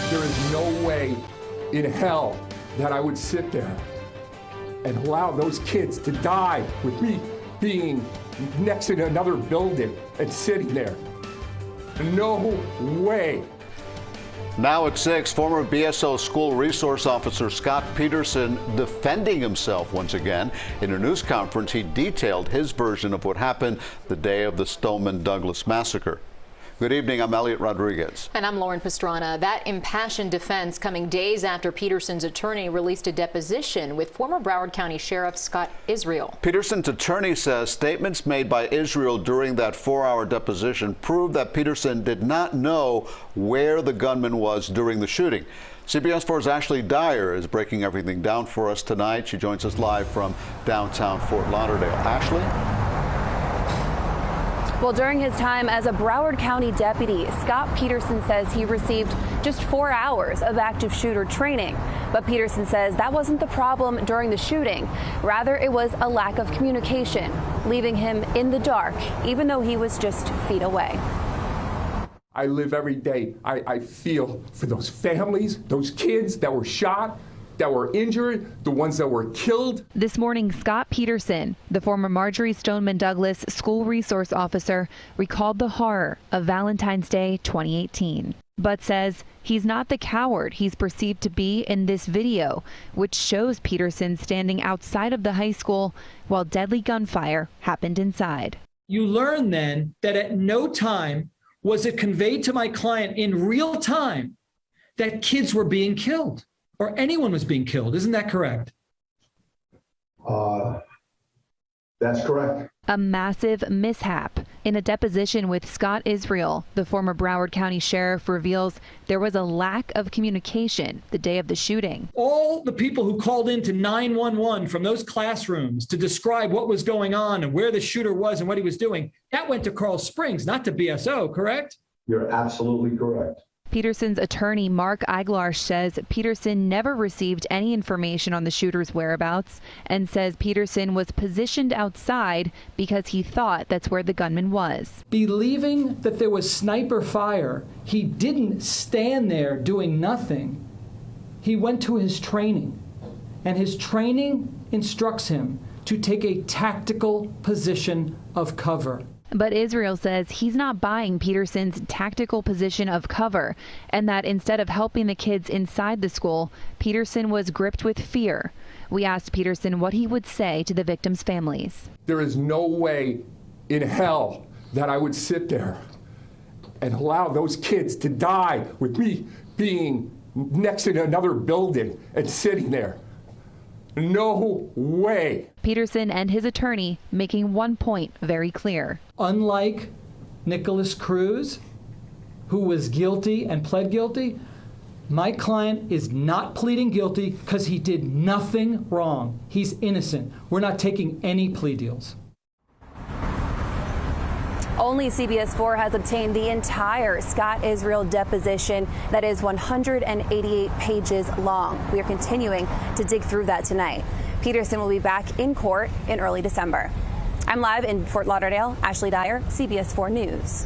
There is no way in hell that I would sit there and allow those kids to die with me being next in another building and sitting there. No way. Now at 6, former BSO school resource officer Scot Peterson defending himself once again. In a news conference, he detailed his version of what happened the day of the Stoneman Douglas massacre. Good evening, I'm Eliott Rodriguez. And I'm Lauren Pastrana. That impassioned defense coming days after Peterson's attorney released a deposition with former Broward County Sheriff Scott Israel. Peterson's attorney says statements made by Israel during that 4-hour deposition prove that Peterson did not know where the gunman was during the shooting. CBS 4's Ashley Dyer is breaking everything down for us tonight. She joins us live from downtown Fort Lauderdale. Ashley? Well, during his time as a Broward County deputy, Scot Peterson says he received just 4 hours of active shooter training. But Peterson says that wasn't the problem during the shooting. Rather, it was a lack of communication, leaving him in the dark, even though he was just feet away. I live every day. I feel for those families, those kids that were shot, that were injured, the ones that were killed. This morning, Scot Peterson, the former Marjory Stoneman Douglas school resource officer, recalled the horror of Valentine's Day 2018, but says he's not the coward he's perceived to be in this video, which shows Peterson standing outside of the high school while deadly gunfire happened inside. You learn then that at no time was it conveyed to my client in real time that kids were being killed or anyone was being killed. Isn't that correct? That's correct. A massive mishap. In a deposition with Scott Israel, the former Broward County Sheriff reveals there was a lack of communication the day of the shooting. All the people who called into 911 from those classrooms to describe what was going on and where the shooter was and what he was doing, that went to Carl Springs, not to BSO, correct? You're absolutely correct. Peterson's attorney, Mark Eiglarsh, says Peterson never received any information on the shooter's whereabouts and says Peterson was positioned outside because he thought that's where the gunman was. Believing that there was sniper fire, he didn't stand there doing nothing. He went to his training, and his training instructs him to take a tactical position of cover. But Israel says he's not buying Peterson's tactical position of cover, and that instead of helping the kids inside the school, Peterson was gripped with fear. We asked Peterson what he would say to the victims' families. There is no way in hell that I would sit there and allow those kids to die with me being next in another building and sitting there. No way. Peterson and his attorney making one point very clear. Unlike Nicholas Cruz, who was guilty and pled guilty, my client is not pleading guilty because he did nothing wrong. He's innocent. We're not taking any plea deals. Only CBS 4 has obtained the entire Scott Israel deposition that is 188 pages long. We are continuing to dig through that tonight. Peterson will be back in court in early December. I'm live in Fort Lauderdale. Ashley Dyer, CBS 4 News.